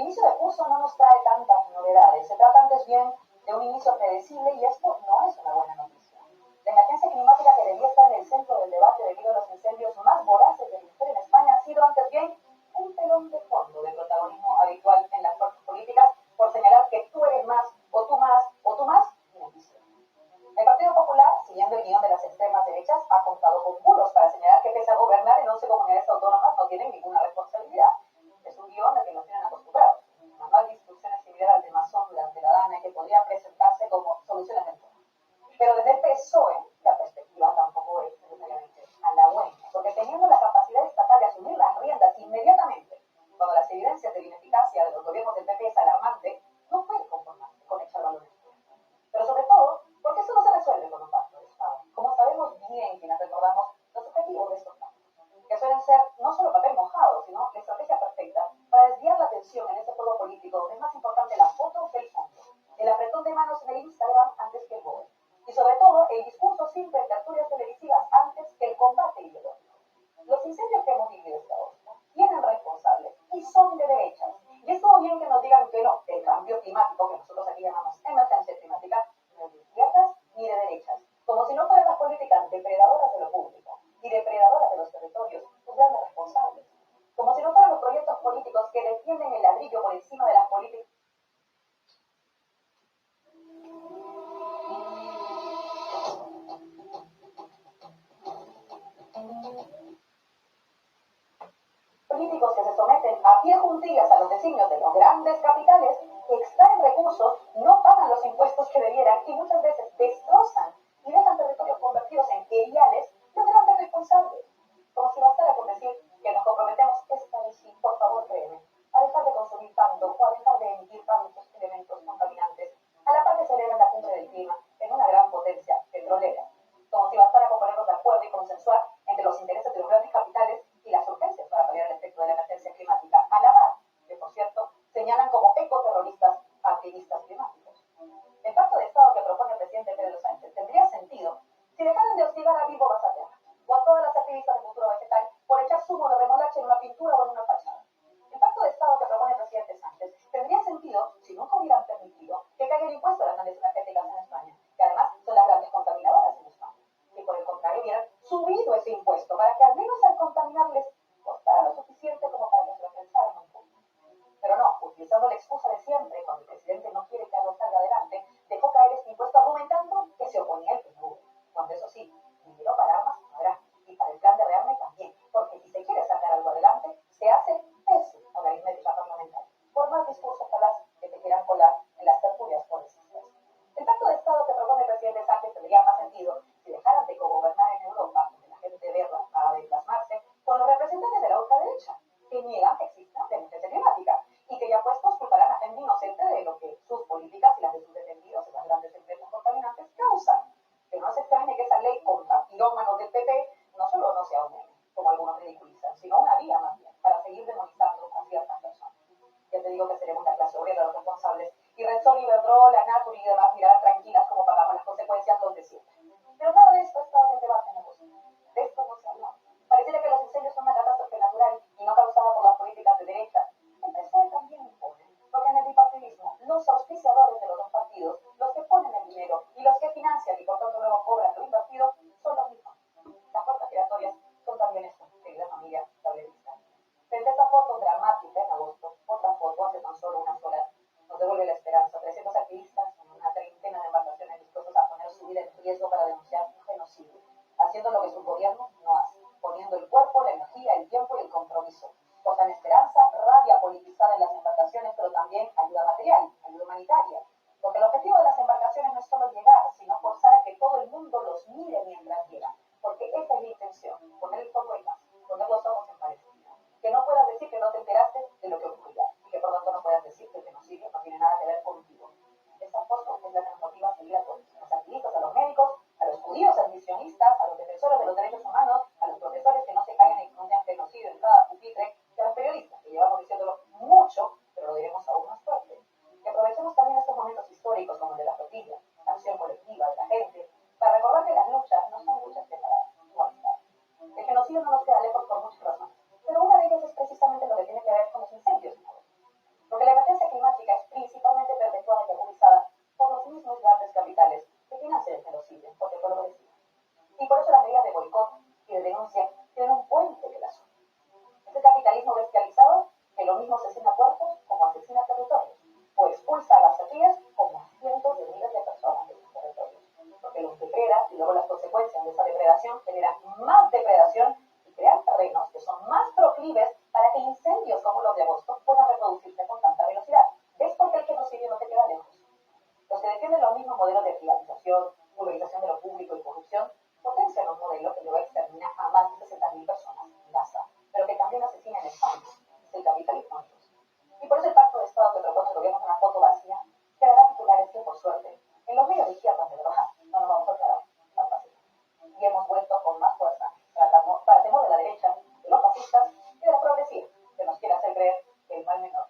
inicio de curso no nos trae tantas novedades. Se trata antes bien de un inicio predecible y esto no es una buena noticia. La emergencia climática que debía estar en el centro del debate debido a los incendios más voraces de la historia en España ha sido antes bien un telón de fondo de protagonismo habitual en las fuerzas políticas por señalar que tú eres más, o tú más, o tú más, ineficiente. El Partido Popular, siguiendo el guión de las extremas derechas, ha contado con bulos para señalar que pese a gobernar en 11 comunidades autónomas no tienen ninguna responsabilidad. Es un guión al que nos tienen acostumbrados. Un manual de instrucciones similar al de Mazón durante la Dana que podría presentarse como soluciones del tema. Pero desde el PSOE, la perspectiva tampoco es necesariamente halagüeña, porque teniendo la capacidad estatal de asumir las riendas inmediatamente, cuando las evidencias de la ineficacia de los gobiernos del PP es alarmante, no puede conformarse con echar balones. Pero sobre todo, porque eso no se resuelve con un pacto de Estado. Como sabemos bien quienes recordamos los objetivos de estos pactos, que suelen ser no solo papel mojado, sino la estrategia perfecta para desviar la atención en ese juego político donde es más importante la foto que el fondo, el apretón de manos en el Instagram antes que el BOE, y sobre todo el discurso simple en tertulias televisivas antes que el combate ideológico. Los incendios que hemos vivido esta agosto tienen responsables y son de derechas. Y es todo bien que nos digan que no, el cambio climático, que nosotros aquí llamamos emergencia climática, no es de izquierdas ni de derechas. Como si no fueran las políticas depredadoras de lo público y depredadoras de los territorios sus grandes responsables. Como si no fueran los proyectos políticos que defienden el ladrillo por encima de las políticas políticos que se someten a pie juntillas a los designios de los grandes capitales, extraen recursos, no pagan los impuestos que debieran y muchas veces destrozan y dejan territorios convertidos en eriales los grandes responsables. Como si bastara con decir que nos comprometemos esta vez sí, por favor créeme, a dejar de consumir tanto o a dejar de emitir tantos elementos contaminantes, a la par que celebran la cumbre del clima en una gran potencia petrolera. Como si bastara con ponernos de acuerdo y consensuar entre los intereses de los grandes capitales y las urgencias para paliar el efecto de la emergencia climática, a la par que, por cierto, señalan como ecoterroristas a activistas climáticos. El pacto de Estado que propone el presidente Pedro Sánchez tendría sentido si dejaran de hostigar a Vivo Basatea o a todas las activistas de Futuro Vegetal por echar zumo de remolacha en una pintura o en una fachada. El pacto de Estado que propone el presidente Sánchez tendría sentido si nunca hubieran permitido que caiga el impuesto a las grandes energéticas en España, que además son las grandes contaminadoras en España. Y por el contrario hubieran subido ese impuesto para que al menos al contaminar les costara lo suficiente como para que se lo pensaran un poco. Pero no, utilizando la excusa de siempre, cuando el presidente no quiere que algo salga adelante, dejó caer este impuesto argumentando que se oponía al PNV. Cuando eso sí, dinero para armas no habrá, y para el plan de rearme también, porque si se quiere sacar algo adelante, se hace pese a la aritmética parlamentaria, por más discursos falaz que te quieran colar en las tertulias progresistas. El pacto de Estado que propone el presidente Sánchez tendría más sentido si dejaran de cogobernar en Europa, donde la gente verla va a plasmarse, con los representantes de la ultraderecha, que niegan que exista la emergencia climática y que ya puestos culparán a gente inocente de lo que sus políticas y las de sus defendidos en las grandes empresas contaminantes causan. Que no se extrañe que esa ley contra pirómanos del PP no solo no sea un meme, como algunos ridiculizan, sino una vía más bien para seguir demonizando a ciertas personas. Ya te digo que seremos la clase obrera los responsables y Repsol, Iberdrola, Natur y demás mirarán tranquilas como pagamos las consecuencias donde siempre. Pero nada de esto ha estado en el debate en la oposición. De esto no se ha hablado. Pareciera que los incendios son una catástrofe natural y no causada por las políticas de derecha. El PSOE también impone, porque en el bipartidismo los auspiciadores de los dos partidos, los que ponen el dinero y los que financian y por tanto luego cobran lo invertido, son los mismos. Las puertas giratorias son también esto, querida familia tablerista. Frente a esta foto dramática en agosto, otra foto hace tan solo unas horas nos devuelve la esperanza. 300 activistas en una treintena de embarcaciones dispuestos a poner su vida en riesgo para denunciar un genocidio, haciendo lo que su gobierno no hace, poniendo el cuerpo, la energía, el tiempo y el compromiso. Portan esperanza, rabia politizada en las embarcaciones, pero también ayuda material, ayuda humanitaria. Porque el objetivo de las embarcaciones no es solo llegar, sino forzar a que todo el mundo los mire mientras llegan. Porque esa es la intención, poner el foco en casa, poner los ojos en Palestina. Que no puedas decir que no te enteraste de lo que ocurrirá y que por tanto no puedas decir que el genocidio no tiene nada que ver contigo. Esa foto es la que nos motiva a seguir a todos, a los activistas, a los médicos, a los judíos admisionistas, a los defensores de los derechos humanos, a los profesores que no se callan y pronuncian genocidio en cada pupitre, proclives para que incendios como los de agosto puedan reproducirse con tanta velocidad. ¿Ves por qué el genocidio no te queda lejos? Los que defienden los mismos modelos de privatización, pulverización de lo público y corrupción, potencian un modelo que luego extermina a más de 60.000 personas en Gaza, pero que también asesina en España. Es el capitalismo. Y por eso el pacto de Estado que propone el gobierno es una foto vacía que dará titulares que, por suerte, en los medios de izquierdas de verdad no nos vamos a quedar tan fácil. Y hemos vuelto con más fuerza para temor de la derecha, de los fascistas y de los progresivos, que nos quieren hacer creer que el mal menor